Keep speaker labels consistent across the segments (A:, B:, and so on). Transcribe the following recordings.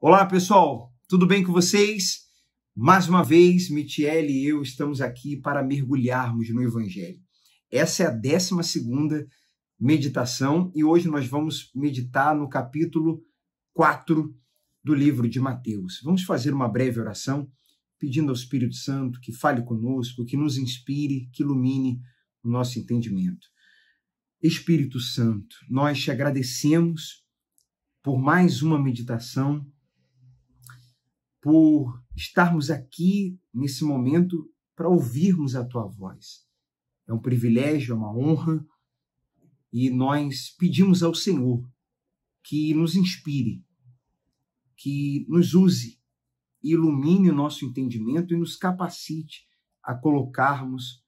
A: Olá, pessoal, tudo bem com vocês? Mais uma vez, Michele e eu estamos aqui para mergulharmos no Evangelho. Essa é a 12ª meditação e hoje nós vamos meditar no capítulo 4 do livro de Mateus. Vamos fazer uma breve oração, pedindo ao Espírito Santo que fale conosco, que nos inspire, que ilumine o nosso entendimento. Espírito Santo, nós te agradecemos por mais uma meditação, por estarmos aqui nesse momento para ouvirmos a tua voz. É um privilégio, é uma honra, e nós pedimos ao Senhor que nos inspire, que nos use, ilumine o nosso entendimento e nos capacite a colocarmos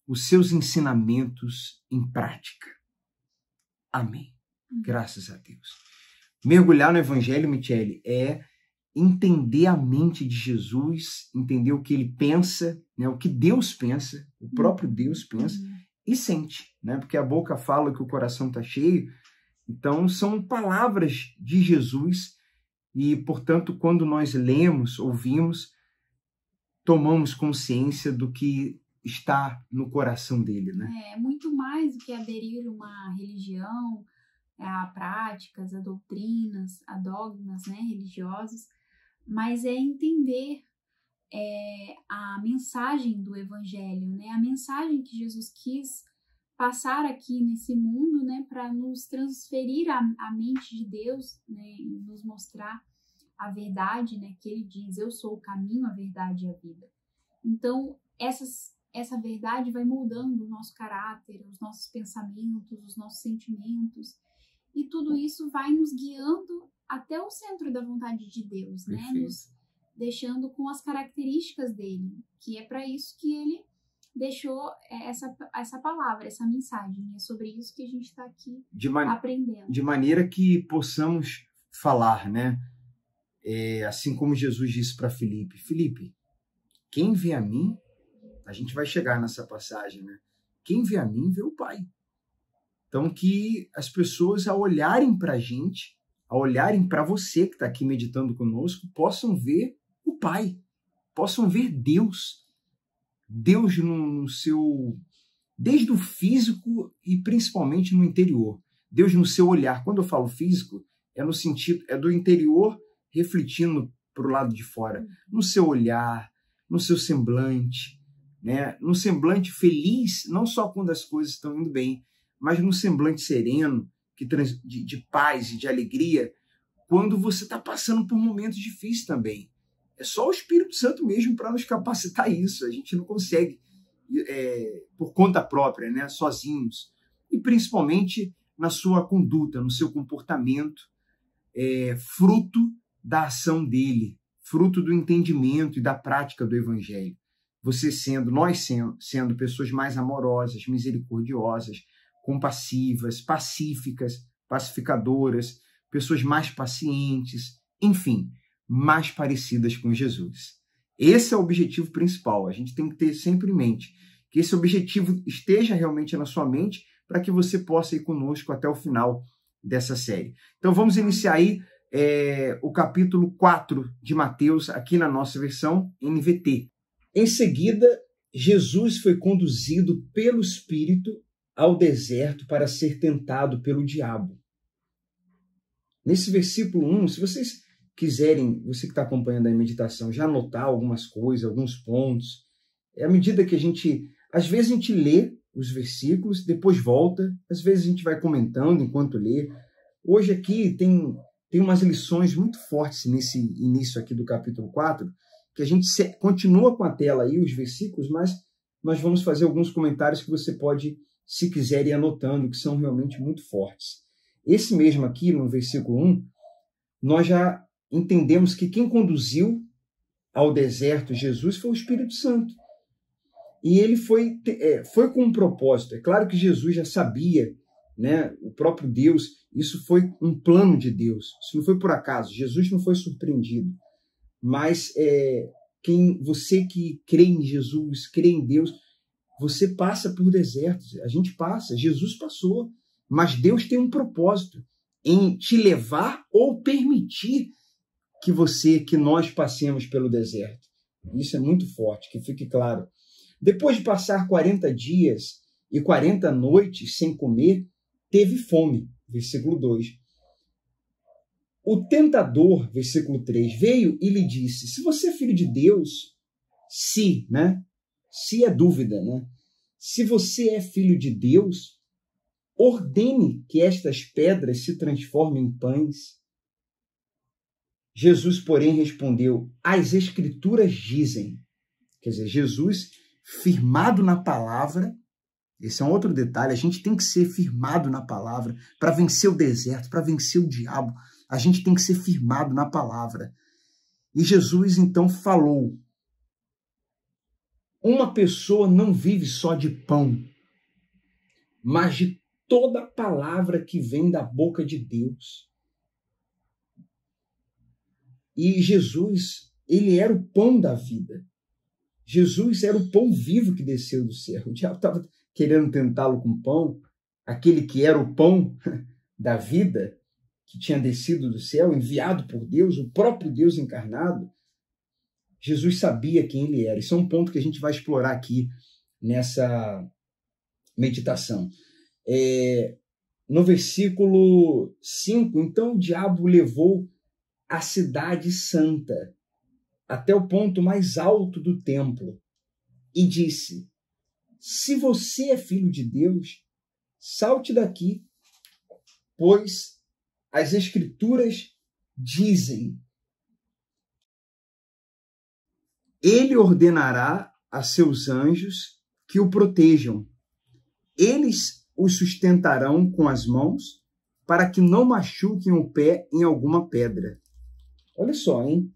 A: os seus ensinamentos em prática. Amém. Graças a Deus. Mergulhar no Evangelho, Michele, é entender a mente de Jesus, entender o que ele pensa, né, o que Deus pensa, o próprio Deus pensa e sente, né, porque a boca fala que o coração está cheio. Então, são palavras de Jesus e, portanto, quando nós lemos, ouvimos, tomamos consciência do que está no coração dele, né?
B: É muito mais do que aderir a uma religião, a práticas, a doutrinas, a dogmas, né, religiosos, mas é entender a mensagem do Evangelho, né, a mensagem que Jesus quis passar aqui nesse mundo, né, para nos transferir a mente de Deus, né, e nos mostrar a verdade, né, que ele diz: eu sou o caminho, a verdade e a vida. Então, essa verdade vai moldando o nosso caráter, os nossos pensamentos, os nossos sentimentos, e tudo isso vai nos guiando até o centro da vontade de Deus, né? Nos deixando com as características dele, que é para isso que ele deixou essa palavra, essa mensagem. É sobre isso que a gente está aqui aprendendo.
A: De maneira que possamos falar, né? Assim como Jesus disse para Filipe: Filipe, quem vê a mim, a gente vai chegar nessa passagem, né? Quem vê a mim, vê o Pai. Então, que as pessoas, ao olharem para a gente, ao olharem para você que está aqui meditando conosco, possam ver o Pai, possam ver Deus. Deus no seu... desde o físico e principalmente no interior. Deus no seu olhar. Quando eu falo físico, é no sentido, é do interior refletindo para o lado de fora. No seu olhar, no seu semblante, né? No semblante feliz, não só quando as coisas estão indo bem, mas no semblante sereno, de paz e de alegria, quando você está passando por momentos difíceis também. É só o Espírito Santo mesmo para nos capacitar isso. A gente não consegue por conta própria, né? Sozinhos. E principalmente na sua conduta, no seu comportamento, fruto da ação dele, fruto do entendimento e da prática do Evangelho. Nós sendo pessoas mais amorosas, misericordiosas, compassivas, pacíficas, pacificadoras, pessoas mais pacientes, enfim, mais parecidas com Jesus. Esse é o objetivo principal. A gente tem que ter sempre em mente que esse objetivo esteja realmente na sua mente para que você possa ir conosco até o final dessa série. Então vamos iniciar aí o capítulo 4 de Mateus, aqui na nossa versão NVT. Em seguida, Jesus foi conduzido pelo Espírito ao deserto para ser tentado pelo diabo. Nesse versículo 1, se vocês quiserem, você que está acompanhando a meditação, já anotar algumas coisas, alguns pontos, à medida que às vezes a gente lê os versículos, depois volta, às vezes a gente vai comentando enquanto lê. Hoje aqui tem umas lições muito fortes nesse início aqui do capítulo 4, que a gente continua com a tela aí, os versículos, mas nós vamos fazer alguns comentários que você pode, se quiser, ir anotando, que são realmente muito fortes. Esse mesmo aqui, no versículo 1, nós já entendemos que quem conduziu ao deserto Jesus foi o Espírito Santo. E ele foi com um propósito. É claro que Jesus já sabia, né, o próprio Deus, isso foi um plano de Deus. Isso não foi por acaso. Jesus não foi surpreendido. Mas você que crê em Jesus, crê em Deus, você passa por desertos. A gente passa, Jesus passou. Mas Deus tem um propósito em te levar ou permitir que nós passemos pelo deserto. Isso é muito forte, que fique claro. Depois de passar 40 dias e 40 noites sem comer, teve fome. Versículo 2. O tentador, versículo 3, veio e lhe disse, se você é filho de Deus, se, né? Se é dúvida, né? Se você é filho de Deus, ordene que estas pedras se transformem em pães. Jesus, porém, respondeu, as Escrituras dizem. Quer dizer, Jesus, firmado na palavra, esse é um outro detalhe, a gente tem que ser firmado na palavra para vencer o deserto, para vencer o diabo. A gente tem que ser firmado na palavra. E Jesus, então, falou, uma pessoa não vive só de pão, mas de toda palavra que vem da boca de Deus. E Jesus, ele era o pão da vida. Jesus era o pão vivo que desceu do céu. O diabo estava querendo tentá-lo com pão, aquele que era o pão da vida, que tinha descido do céu, enviado por Deus, o próprio Deus encarnado. Jesus sabia quem ele era. Isso é um ponto que a gente vai explorar aqui nessa meditação. No versículo 5, então o diabo levou a cidade santa até o ponto mais alto do templo e disse, se você é filho de Deus, salte daqui, pois as Escrituras dizem, ele ordenará a seus anjos que o protejam. Eles o sustentarão com as mãos para que não machuquem o pé em alguma pedra. Olha só, hein?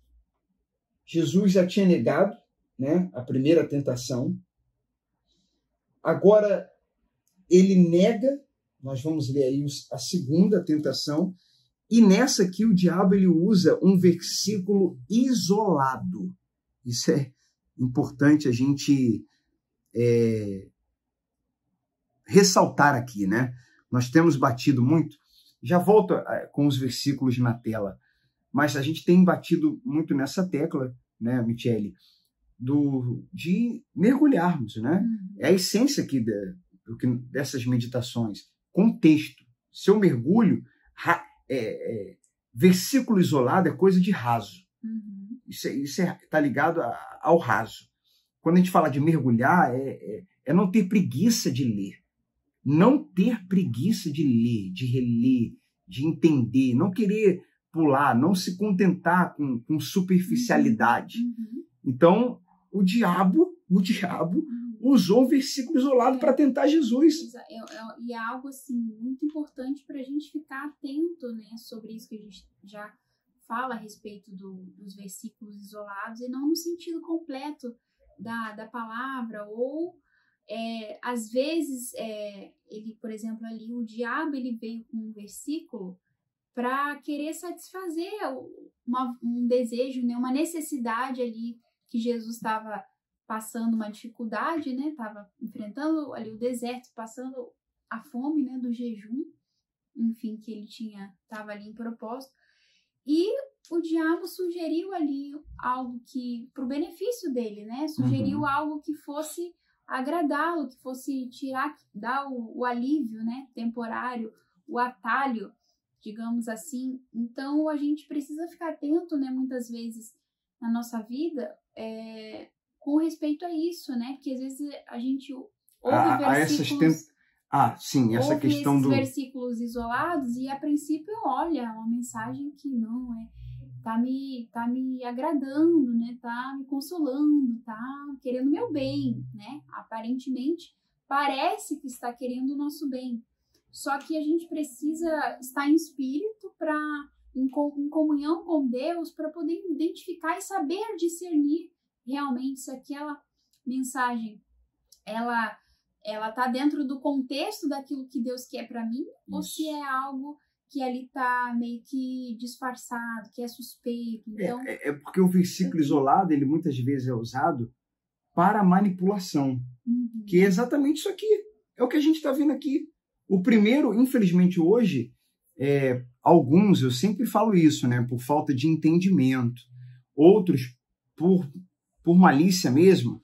A: Jesus já tinha negado, né, a primeira tentação. Agora ele nega, nós vamos ler aí a segunda tentação, e nessa aqui o diabo ele usa um versículo isolado. Isso é importante a gente ressaltar aqui, né? Nós temos batido muito, já volto com os versículos na tela, mas a gente tem batido muito nessa tecla, né, Michele, de mergulharmos, né? É a essência aqui dessas meditações, contexto. Se eu mergulho, versículo isolado é coisa de raso. Isso está ligado ao raso. Quando a gente fala de mergulhar, é não ter preguiça de ler. Não ter preguiça de ler, de reler, de entender, não querer pular, não se contentar com superficialidade. Então, o diabo usou um versículo isolado para tentar Jesus.
B: E é algo assim, muito importante para a gente ficar atento, né, sobre isso que a gente já fala a respeito dos versículos isolados e não no sentido completo da palavra, ou às vezes ele, por exemplo, ali o diabo ele veio com um versículo para querer satisfazer um desejo, né, uma necessidade ali que Jesus estava passando, uma dificuldade, né, estava enfrentando ali o deserto, passando a fome, né, do jejum, enfim, que ele estava ali em propósito. E o diabo sugeriu ali algo que, para o benefício dele, né? Sugeriu algo que fosse agradá-lo, que fosse dar o alívio, né? Temporário, o atalho, digamos assim. Então, a gente precisa ficar atento, né? Muitas vezes na nossa vida, com respeito a isso, né? Porque às vezes a gente ouve versículos...
A: sim, essa questão do...
B: versículos isolados e a princípio olha uma mensagem que não tá me agradando, né? Tá me consolando, tá querendo meu bem, né? Aparentemente parece que está querendo o nosso bem. Só que a gente precisa estar em espírito em comunhão com Deus para poder identificar e saber discernir realmente se aquela mensagem ela tá dentro do contexto daquilo que Deus quer para mim, ou se é algo que ali tá meio que disfarçado, que é suspeito. Então,
A: porque o versículo isolado, ele muitas vezes é usado para manipulação, que é exatamente isso aqui. É o que a gente está vendo aqui. O primeiro, infelizmente hoje, alguns, eu sempre falo isso, né, por falta de entendimento, outros por malícia mesmo,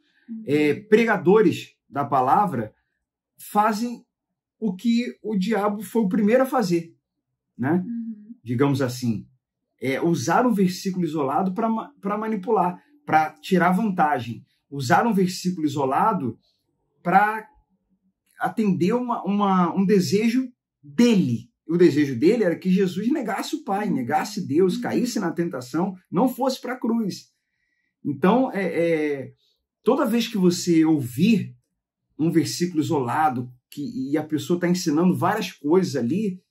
A: pregadores da palavra fazem o que o diabo foi o primeiro a fazer, né? Digamos assim, usar um versículo isolado para manipular, para tirar vantagem, usar um versículo isolado para atender um desejo dele. O desejo dele era que Jesus negasse o Pai, negasse Deus, caísse na tentação, não fosse para a cruz. Então, toda vez que você ouvir um versículo isolado e a pessoa está ensinando várias coisas ali,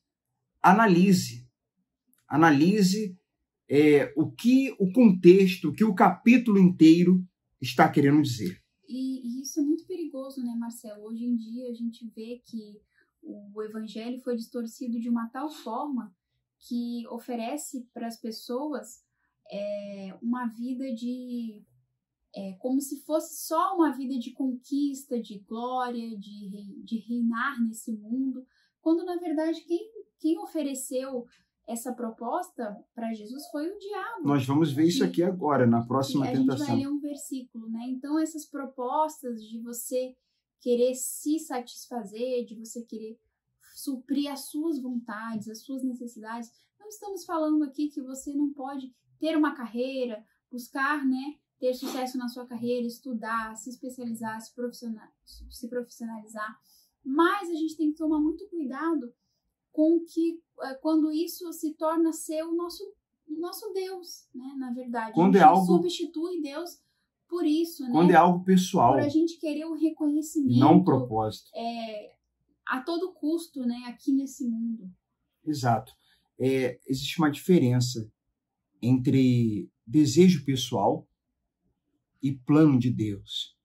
A: analise o contexto, o que o capítulo inteiro está querendo dizer.
B: E isso é muito perigoso, né, Marcelo? Hoje em dia a gente vê que o evangelho foi distorcido de uma tal forma que oferece para as pessoas uma vida como se fosse só uma vida de conquista, de glória, de reinar nesse mundo, quando na verdade quem ofereceu essa proposta para Jesus foi o diabo.
A: Nós vamos ver isso aqui agora, na próxima tentação.
B: A gente vai ler um versículo, né? Então essas propostas de você querer se satisfazer, de você querer suprir as suas vontades, as suas necessidades, não estamos falando aqui que você não pode ter uma carreira, buscar, né, ter sucesso na sua carreira, estudar, se especializar, se profissionalizar, mas a gente tem que tomar muito cuidado com que quando isso se torna ser o nosso Deus, né, na verdade.
A: Quando
B: a gente substitui Deus por isso, né?
A: Quando é algo pessoal.
B: Por a gente querer um reconhecimento.
A: Não um propósito.
B: A todo custo, né, aqui nesse mundo.
A: Exato. Existe uma diferença entre desejo pessoal e plano de Deus.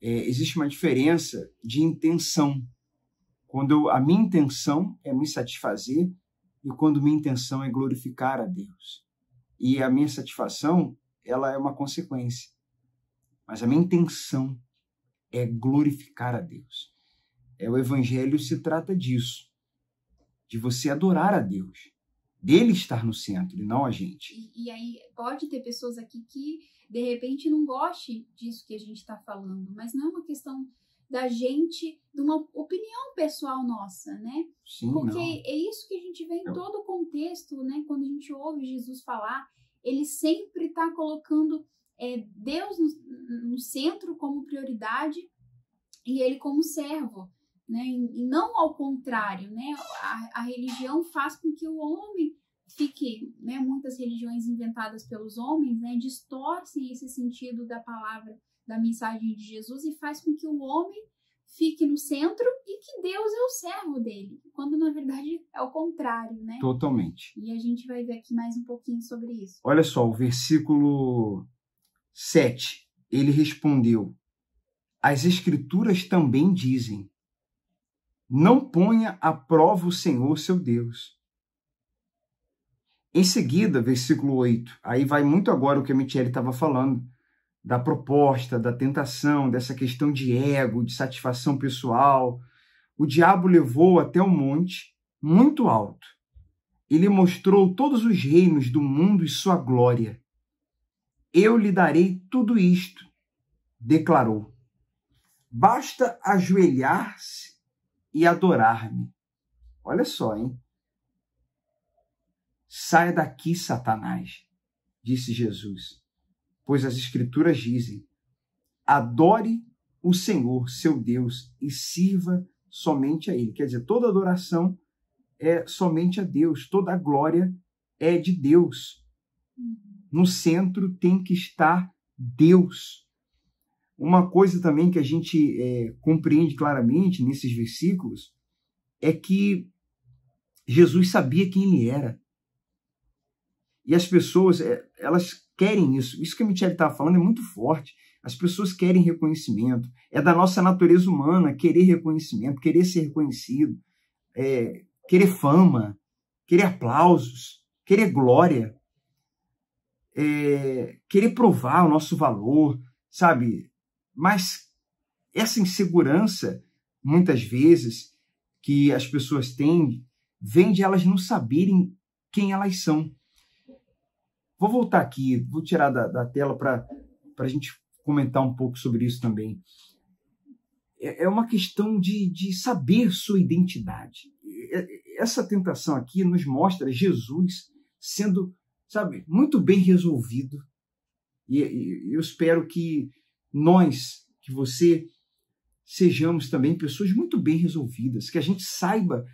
A: Existe uma diferença de intenção. Quando a minha intenção é me satisfazer e quando minha intenção é glorificar a Deus. E a minha satisfação, ela é uma consequência. Mas a minha intenção é glorificar a Deus. O Evangelho se trata disso, de você adorar a Deus, dele estar no centro e não a gente.
B: E aí pode ter pessoas aqui que de repente não goste disso que a gente está falando, mas não é uma questão da gente, de uma opinião pessoal nossa, né?
A: Sim,
B: porque
A: não.
B: É isso que a gente vê em todo o contexto, né? Quando a gente ouve Jesus falar, ele sempre está colocando Deus no centro como prioridade e ele como servo, né? E não ao contrário, né? A religião faz com que o homem fique, né? Muitas religiões inventadas pelos homens, né? Distorcem esse sentido da palavra, da mensagem de Jesus e faz com que o homem fique no centro e que Deus é o servo dele, quando na verdade é o contrário, né?
A: Totalmente.
B: E a gente vai ver aqui mais um pouquinho sobre isso.
A: Olha só, o versículo 7, ele respondeu: as Escrituras também dizem, não ponha à prova o Senhor seu Deus. Em seguida, versículo 8, aí vai muito agora o que a Michele estava falando, da proposta, da tentação, dessa questão de ego, de satisfação pessoal. O diabo levou até um monte muito alto. Ele mostrou todos os reinos do mundo e sua glória. Eu lhe darei tudo isto, declarou. Basta ajoelhar-se e adorar-me. Olha só, hein? Saia daqui, Satanás, disse Jesus, pois as Escrituras dizem, adore o Senhor, seu Deus, e sirva somente a Ele. Quer dizer, toda adoração é somente a Deus, toda a glória é de Deus. No centro tem que estar Deus. Uma coisa também que a gente compreende claramente nesses versículos é que Jesus sabia quem Ele era. E as pessoas, elas querem isso. Isso que a Michele estava falando é muito forte. As pessoas querem reconhecimento. É da nossa natureza humana querer reconhecimento, querer ser reconhecido, querer fama, querer aplausos, querer glória, querer provar o nosso valor, sabe? Mas essa insegurança, muitas vezes, que as pessoas têm, vem de elas não saberem quem elas são. Vou voltar aqui, vou tirar da tela para a gente comentar um pouco sobre isso também. É uma questão de saber sua identidade. Essa tentação aqui nos mostra Jesus sendo, sabe, muito bem resolvido. E eu espero que nós, que você, sejamos também pessoas muito bem resolvidas, que a gente saiba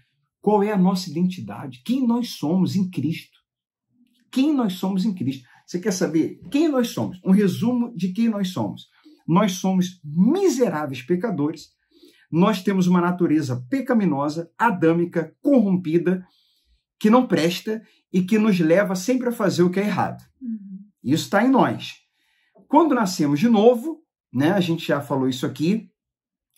A: qual é a nossa identidade, quem nós somos em Cristo. Quem nós somos em Cristo. Você quer saber quem nós somos? Um resumo de quem nós somos. Nós somos miseráveis pecadores, nós temos uma natureza pecaminosa, adâmica, corrompida, que não presta e que nos leva sempre a fazer o que é errado. Isso está em nós. Quando nascemos de novo, né, a gente já falou isso aqui,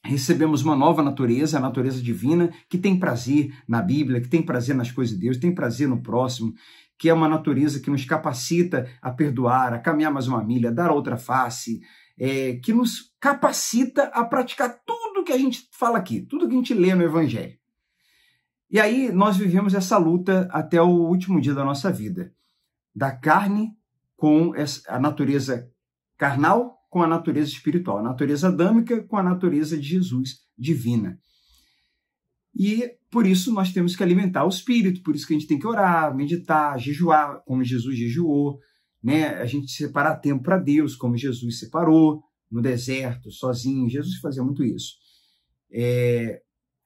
A: recebemos uma nova natureza, a natureza divina, que tem prazer na Bíblia, que tem prazer nas coisas de Deus, tem prazer no próximo, que é uma natureza que nos capacita a perdoar, a caminhar mais uma milha, a dar outra face, que nos capacita a praticar tudo que a gente fala aqui, tudo que a gente lê no Evangelho. E aí nós vivemos essa luta até o último dia da nossa vida, da carne com a natureza carnal com a natureza espiritual, a natureza adâmica com a natureza de Jesus, divina. E por isso nós temos que alimentar o espírito, por isso que a gente tem que orar, meditar, jejuar, como Jesus jejuou, né? A gente separar tempo para Deus, como Jesus separou, no deserto, sozinho. Jesus fazia muito isso,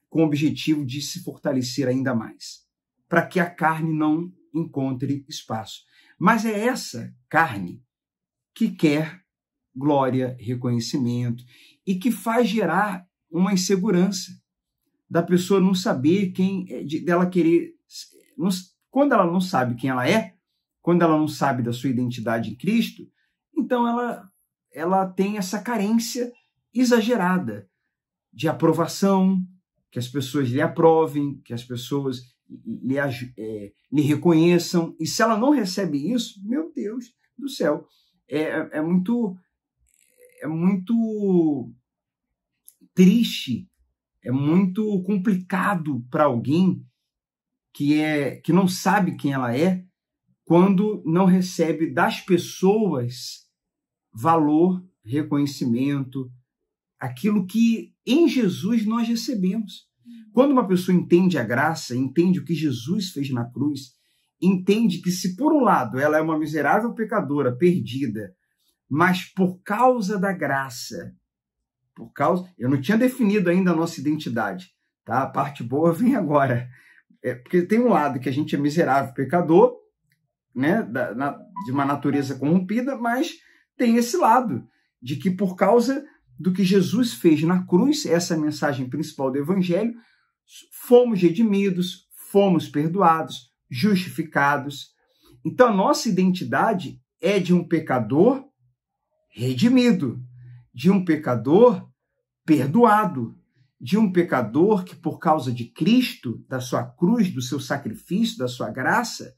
A: com o objetivo de se fortalecer ainda mais, para que a carne não encontre espaço. Mas é essa carne que quer glória, reconhecimento, e que faz gerar uma insegurança da pessoa não saber dela querer, quando ela não sabe quem ela é, quando ela não sabe da sua identidade em Cristo, então ela tem essa carência exagerada de aprovação, que as pessoas lhe aprovem, que as pessoas lhe reconheçam, e se ela não recebe isso, meu Deus do céu, é muito triste, é muito complicado para alguém que não sabe quem ela é, quando não recebe das pessoas valor, reconhecimento, aquilo que em Jesus nós recebemos. Quando uma pessoa entende a graça, entende o que Jesus fez na cruz, entende que se por um lado ela é uma miserável pecadora, perdida, mas por causa da graça, eu não tinha definido ainda a nossa identidade, tá? A parte boa vem agora. Porque tem um lado que a gente é miserável, pecador, né? De uma natureza corrompida, mas tem esse lado de que por causa do que Jesus fez na cruz, essa é a mensagem principal do Evangelho, fomos redimidos, fomos perdoados, justificados. Então a nossa identidade é de um pecador redimido, de um pecador perdoado, de um pecador que por causa de Cristo, da sua cruz, do seu sacrifício, da sua graça,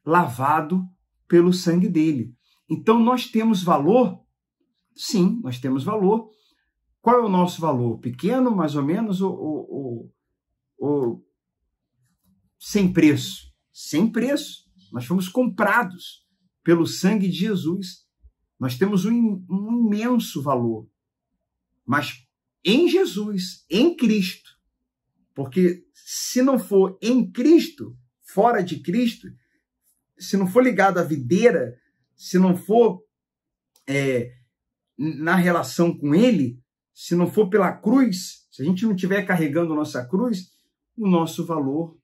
A: lavado pelo sangue dele. Então nós temos valor? Sim, nós temos valor. Qual é o nosso valor? Pequeno, mais ou menos, ou sem preço? Sem preço. Nós fomos comprados pelo sangue de Jesus. Nós temos um imenso valor. Mas em Jesus, em Cristo. Porque se não for em Cristo, fora de Cristo, se não for ligado à videira, se não for na relação com Ele, se não for pela cruz, se a gente não estiver carregando nossa cruz, o nosso valor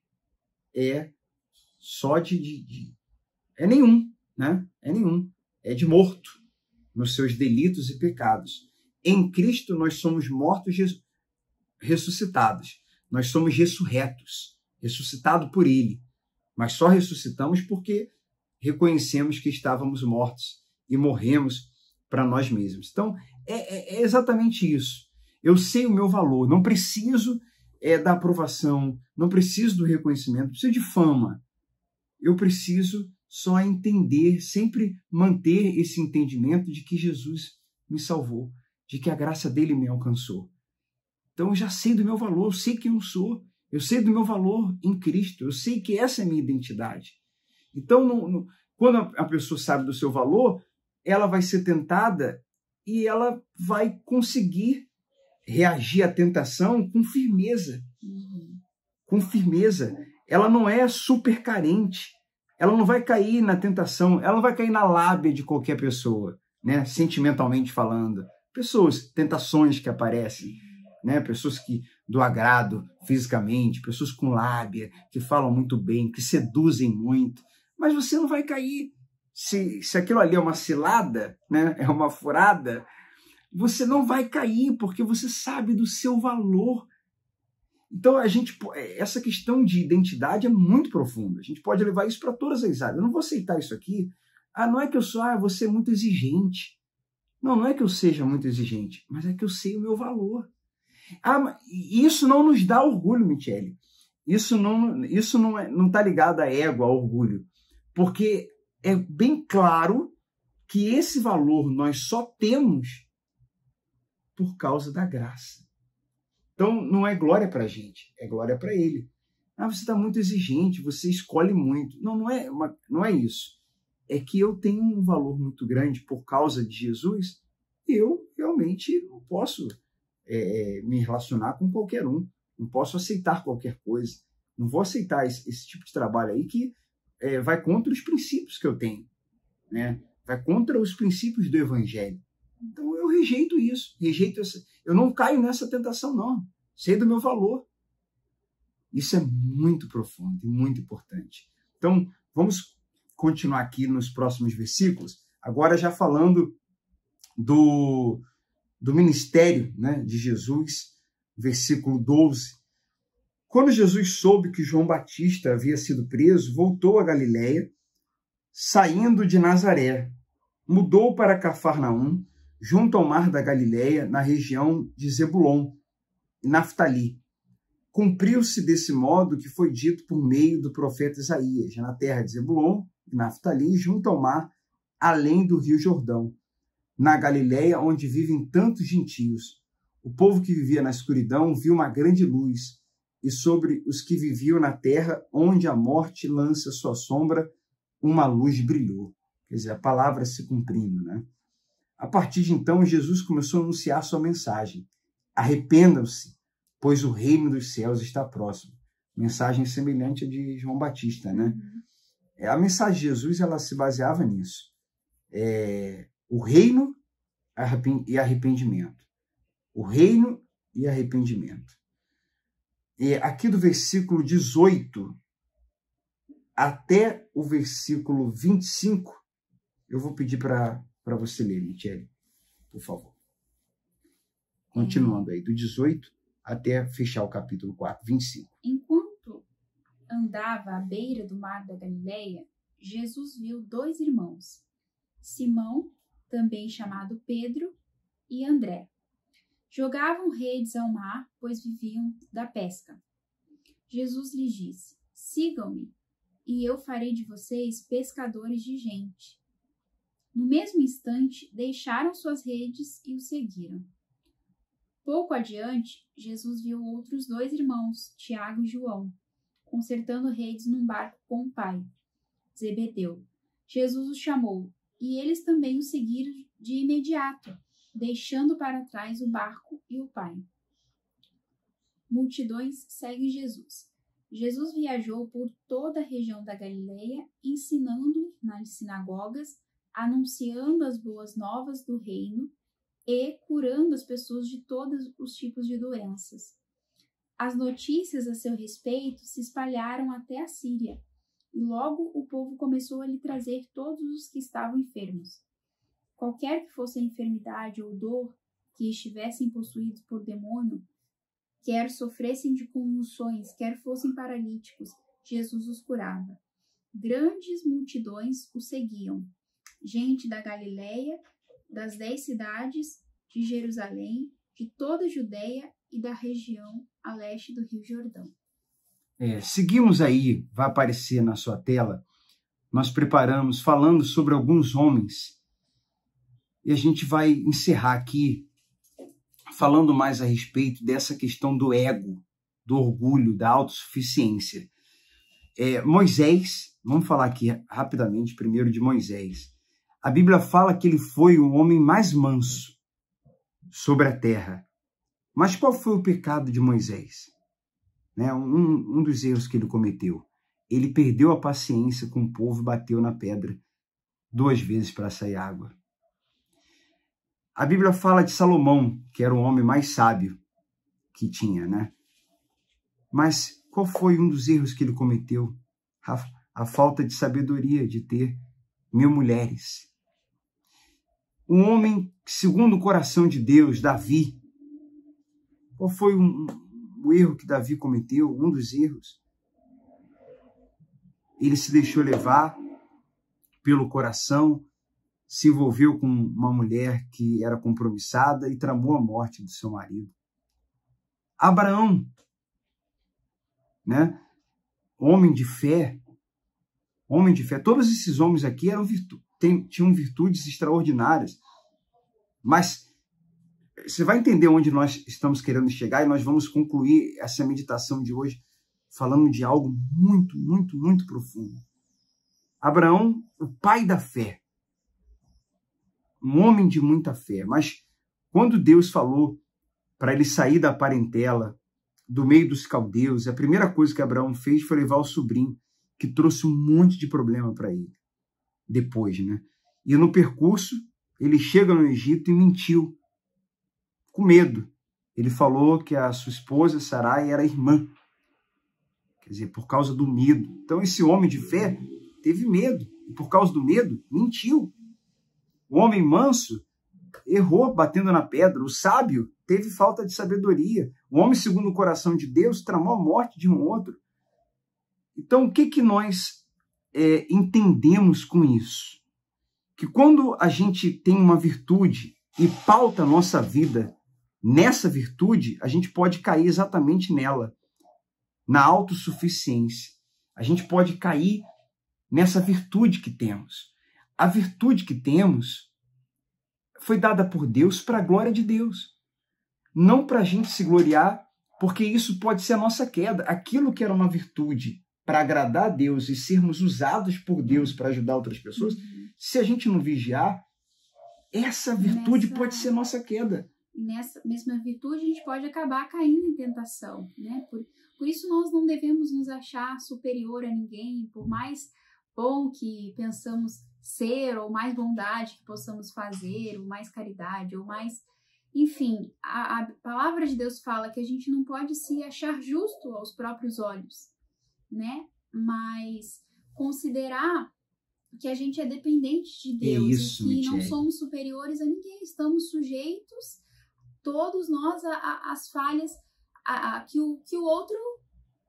A: é só é nenhum, né? É nenhum. É de morto nos seus delitos e pecados. Em Cristo nós somos mortos ressuscitados. Nós somos ressurretos, ressuscitados por Ele. Mas só ressuscitamos porque reconhecemos que estávamos mortos e morremos para nós mesmos. Então, é exatamente isso. Eu sei o meu valor, não preciso da aprovação, não preciso do reconhecimento, não preciso de fama. Eu preciso só entender, sempre manter esse entendimento de que Jesus me salvou, de que a graça dele me alcançou. Então eu já sei do meu valor, eu sei quem eu sou, Eu sei do meu valor em Cristo. Eu sei que essa é a minha identidade. Então, quando a pessoa sabe do seu valor, ela vai ser tentada e ela vai conseguir reagir à tentação com firmeza. Com firmeza. Ela não é super carente. Ela não vai cair na tentação. Ela não vai cair na lábia de qualquer pessoa, né? Sentimentalmente falando. Tentações que aparecem, né? Pessoas que do agrado fisicamente, pessoas com lábia, que falam muito bem, que seduzem muito. Mas você não vai cair. Se aquilo ali é uma cilada, né? É uma furada, você não vai cair, porque você sabe do seu valor. Então, essa questão de identidade é muito profunda. A gente pode levar isso para todas as áreas. Eu não vou aceitar isso aqui. Não é que eu vou ser muito exigente. Não é que eu seja muito exigente, mas é que eu sei o meu valor. Isso não nos dá orgulho, Michele. Isso não está ligado a ego, a orgulho. Porque é bem claro que esse valor nós só temos por causa da graça. Então, não é glória para a gente, é glória para ele. Você está muito exigente, você escolhe muito. Não é isso. É que eu tenho um valor muito grande por causa de Jesus e eu realmente não posso me relacionar com qualquer um. Não posso aceitar qualquer coisa. Não vou aceitar esse tipo de trabalho aí que vai contra os princípios que eu tenho, né? Vai contra os princípios do Evangelho. Então eu rejeito isso, eu não caio nessa tentação, não. Sei do meu valor. Isso é muito profundo e muito importante. Então vamos continuar aqui nos próximos versículos, agora já falando do ministério, né, de Jesus, versículo 12. Quando Jesus soube que João Batista havia sido preso, voltou a Galiléia, saindo de Nazaré. Mudou para Cafarnaum, junto ao mar da Galiléia, na região de Zebulon e Naftali. Cumpriu-se desse modo que foi dito por meio do profeta Isaías, na terra de Zebulon e Naftali, junto ao mar, além do rio Jordão, na Galiléia, onde vivem tantos gentios. O povo que vivia na escuridão viu uma grande luz, e sobre os que viviam na terra, onde a morte lança sua sombra, uma luz brilhou. Quer dizer, a palavra se cumprindo, né? A partir de então, Jesus começou a anunciar sua mensagem. Arrependam-se, pois o reino dos céus está próximo. Mensagem semelhante à de João Batista, né? A mensagem de Jesus, ela se baseava nisso. O reino e arrependimento. O reino e arrependimento. E aqui do versículo 18 até o versículo 25, eu vou pedir para você ler, Michele, por favor. Continuando aí, do 18 até fechar o capítulo 4, 25.
B: Enquanto andava à beira do mar da Galileia, Jesus viu 2 irmãos, Simão, também chamado Pedro, e André. Jogavam redes ao mar, pois viviam da pesca. Jesus lhes disse: sigam-me, e eu farei de vocês pescadores de gente. No mesmo instante, deixaram suas redes e o seguiram. Pouco adiante, Jesus viu outros 2 irmãos, Tiago e João, consertando redes num barco com o pai, Zebedeu. Jesus os chamou, e eles também o seguiram de imediato, deixando para trás o barco e o pai. Multidões seguem Jesus. Jesus viajou por toda a região da Galileia, ensinando nas sinagogas, anunciando as boas novas do reino e curando as pessoas de todos os tipos de doenças. As notícias a seu respeito se espalharam até a Síria, e logo o povo começou a lhe trazer todos os que estavam enfermos. Qualquer que fosse a enfermidade ou dor que estivessem possuídos por demônio, quer sofressem de convulsões, quer fossem paralíticos, Jesus os curava. Grandes multidões o seguiam, gente da Galileia, das 10 cidades, de Jerusalém, de toda a Judeia e da região a leste do Rio Jordão.
A: Seguimos aí, vai aparecer na sua tela, nós preparamos falando sobre alguns homens, e a gente vai encerrar aqui falando mais a respeito dessa questão do ego, do orgulho, da autossuficiência. Moisés, vamos falar aqui rapidamente primeiro de Moisés. A Bíblia fala que ele foi o homem mais manso sobre a terra. Mas qual foi o pecado de Moisés? Né? Um dos erros que ele cometeu. Ele perdeu a paciência com o povo e bateu na pedra 2 vezes para sair água. A Bíblia fala de Salomão, que era o homem mais sábio que tinha, né? Mas qual foi um dos erros que ele cometeu? A falta de sabedoria, de ter 1000 mulheres. Um homem segundo o coração de Deus, Davi. Qual foi o erro que Davi cometeu? Um dos erros. Ele se deixou levar pelo coração, se envolveu com uma mulher que era compromissada e tramou a morte do seu marido. Abraão, né? Homem de fé, todos esses homens aqui tinham virtudes extraordinárias, mas você vai entender onde nós estamos querendo chegar e nós vamos concluir essa meditação de hoje falando de algo muito, muito, muito profundo. Abraão, o pai da fé, um homem de muita fé, mas quando Deus falou para ele sair da parentela, do meio dos caldeus, a primeira coisa que Abraão fez foi levar o sobrinho, que trouxe um monte de problema para ele. Depois, né? E no percurso, ele chega no Egito e mentiu, com medo. Ele falou que a sua esposa, Sarai, era irmã. Quer dizer, por causa do medo. Então, esse homem de fé teve medo. E por causa do medo, mentiu. O homem manso errou batendo na pedra. O sábio teve falta de sabedoria. O homem segundo o coração de Deus tramou a morte de um outro. Então, o que nós entendemos com isso? Que quando a gente tem uma virtude e pauta a nossa vida nessa virtude, a gente pode cair exatamente nela, na autossuficiência. A gente pode cair nessa virtude que temos. A virtude que temos foi dada por Deus para a glória de Deus. Não para a gente se gloriar, porque isso pode ser a nossa queda. Aquilo que era uma virtude para agradar a Deus e sermos usados por Deus para ajudar outras pessoas, se a gente não vigiar, essa virtude pode ser nossa queda.
B: Nessa mesma virtude, a gente pode acabar caindo em tentação, né? Por isso, nós não devemos nos achar superior a ninguém, por mais bom que pensamos ser, ou mais bondade que possamos fazer, ou mais caridade, ou mais... Enfim, a palavra de Deus fala que a gente não pode se achar justo aos próprios olhos, né? Mas considerar que a gente é dependente de Deus,
A: isso,
B: e que
A: Michele,
B: não somos superiores a ninguém, estamos sujeitos, todos nós, às falhas que o outro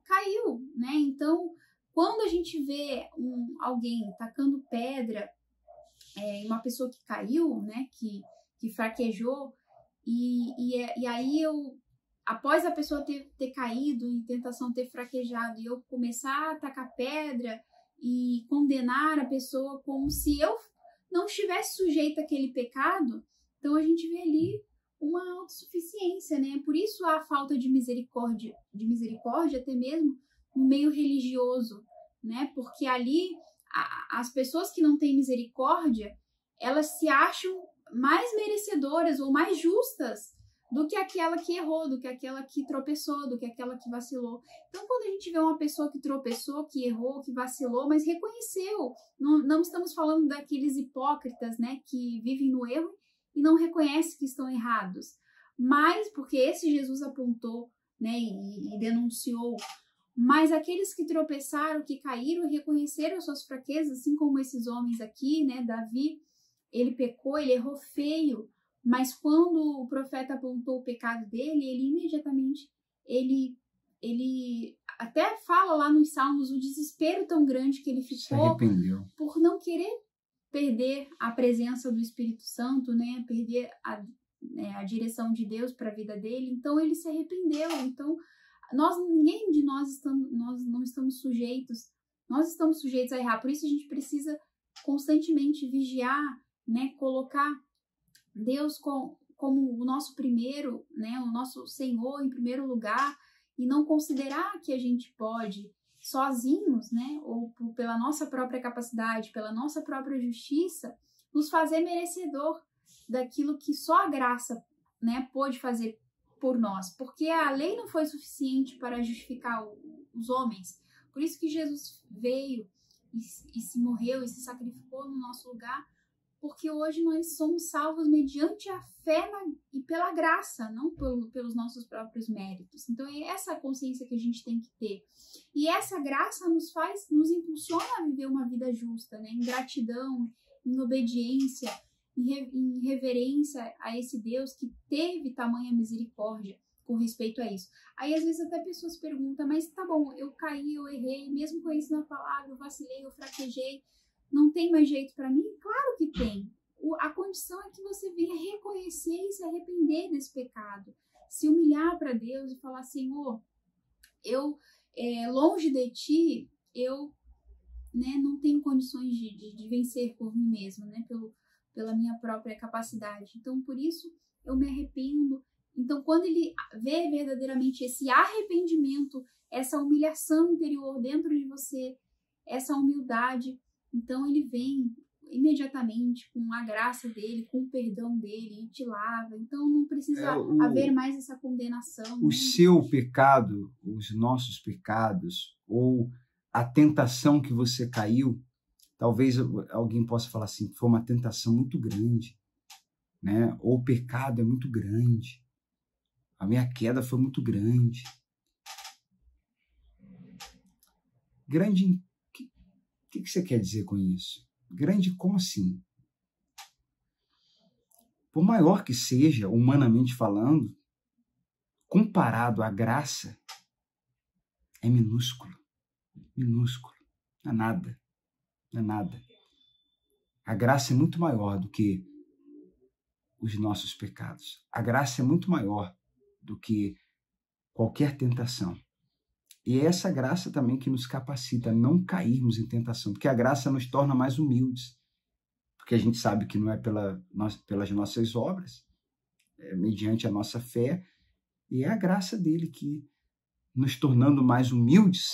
B: caiu, né? Então, quando a gente vê alguém tacando pedra em uma pessoa que caiu, né? Que fraquejou, e aí após a pessoa ter caído, em tentação ter fraquejado, e eu começar a tacar pedra e condenar a pessoa como se eu não estivesse sujeita àquele pecado, então a gente vê ali uma autossuficiência, né? Por isso há falta de misericórdia até mesmo no meio religioso, né? Porque ali as pessoas que não têm misericórdia, elas se acham mais merecedoras ou mais justas do que aquela que errou, do que aquela que tropeçou, do que aquela que vacilou. Então, quando a gente vê uma pessoa que tropeçou, que errou, que vacilou, mas reconheceu, não estamos falando daqueles hipócritas, né, que vivem no erro e não reconhecem que estão errados, mas porque esse Jesus apontou, né, e denunciou, mas aqueles que tropeçaram, que caíram e reconheceram suas fraquezas, assim como esses homens aqui, né, Davi, ele pecou, ele errou feio, mas quando o profeta apontou o pecado dele, ele imediatamente, ele até fala lá nos Salmos o desespero tão grande que ele ficou por não querer perder a presença do Espírito Santo, né? Perder a direção de Deus para a vida dele. Então ele se arrependeu. Então ninguém de nós não estamos sujeitos. Nós estamos sujeitos a errar. Por isso a gente precisa constantemente vigiar, né? Colocar Deus como o nosso primeiro, né? O nosso Senhor em primeiro lugar. e não considerar que a gente pode, sozinhos, né, ou pela nossa própria capacidade, pela nossa própria justiça, nos fazer merecedor daquilo que só a graça, né, pôde fazer por nós, porque a lei não foi suficiente para justificar os homens. Por isso que Jesus veio e se morreu e se sacrificou no nosso lugar, porque hoje nós somos salvos mediante a fé e pela graça, não pelos nossos próprios méritos. Então é essa a consciência que a gente tem que ter. E essa graça nos impulsiona a viver uma vida justa, né? Em gratidão, em obediência, em reverência a esse Deus que teve tamanha misericórdia com respeito a isso. Aí às vezes até pessoas perguntam, mas tá bom, eu caí, eu errei, mesmo conhecendo a palavra, eu vacilei, eu fraquejei, não tem mais jeito para mim? Claro que tem. A condição é que você venha reconhecer e se arrepender desse pecado, se humilhar para Deus e falar, Senhor, eu, longe de ti, eu, né, não tenho condições de vencer por mim mesma, né, pela minha própria capacidade. Então, por isso, eu me arrependo. Então, quando ele vê verdadeiramente esse arrependimento, essa humilhação interior dentro de você, essa humildade, então ele vem imediatamente com a graça dele, com o perdão dele e te lava. Então não precisa haver mais essa condenação.
A: O seu pecado, os nossos pecados, ou a tentação que você caiu, talvez alguém possa falar assim, foi uma tentação muito grande, né? Ou o pecado é muito grande. A minha queda foi muito grande. Grande, o que você quer dizer com isso? Grande como assim? Por maior que seja, humanamente falando, comparado à graça, é minúsculo. Minúsculo. Não é nada. Não é nada. A graça é muito maior do que os nossos pecados. A graça é muito maior do que qualquer tentação. E é essa graça também que nos capacita a não cairmos em tentação, porque a graça nos torna mais humildes, porque a gente sabe que não é pelas nossas obras, é mediante a nossa fé, e é a graça dele que, nos tornando mais humildes,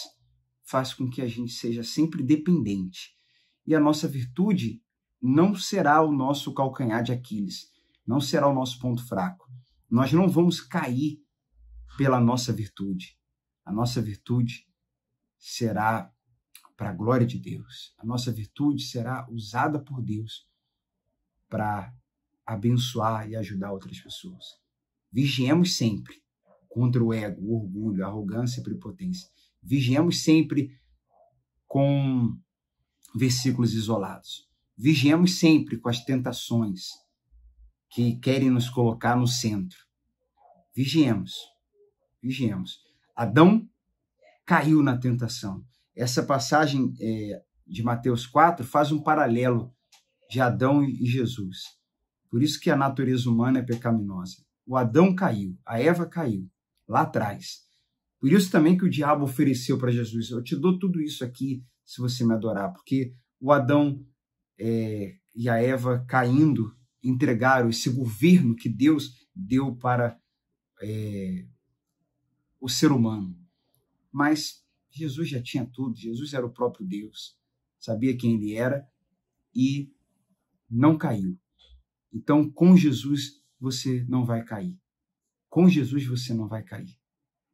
A: faz com que a gente seja sempre dependente. E a nossa virtude não será o nosso calcanhar de Aquiles, não será o nosso ponto fraco. Nós não vamos cair pela nossa virtude. A nossa virtude será para a glória de Deus. A nossa virtude será usada por Deus para abençoar e ajudar outras pessoas. Vigiemos sempre contra o ego, o orgulho, a arrogância e a prepotência. Vigiemos sempre com versículos isolados. Vigiemos sempre com as tentações que querem nos colocar no centro. Vigiemos. Vigiemos. Adão caiu na tentação. Essa passagem de Mateus 4 faz um paralelo de Adão e Jesus. Por isso que a natureza humana é pecaminosa. O Adão caiu, a Eva caiu, lá atrás. Por isso também que o diabo ofereceu para Jesus, eu te dou tudo isso aqui se você me adorar, porque o Adão e a Eva caindo entregaram esse governo que Deus deu para o ser humano. Mas Jesus já tinha tudo, Jesus era o próprio Deus, sabia quem ele era e não caiu. Então, com Jesus, você não vai cair. Com Jesus, você não vai cair.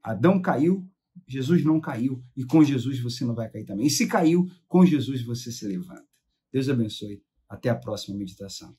A: Adão caiu, Jesus não caiu, e com Jesus você não vai cair também. E se caiu, com Jesus você se levanta. Deus abençoe. Até a próxima meditação.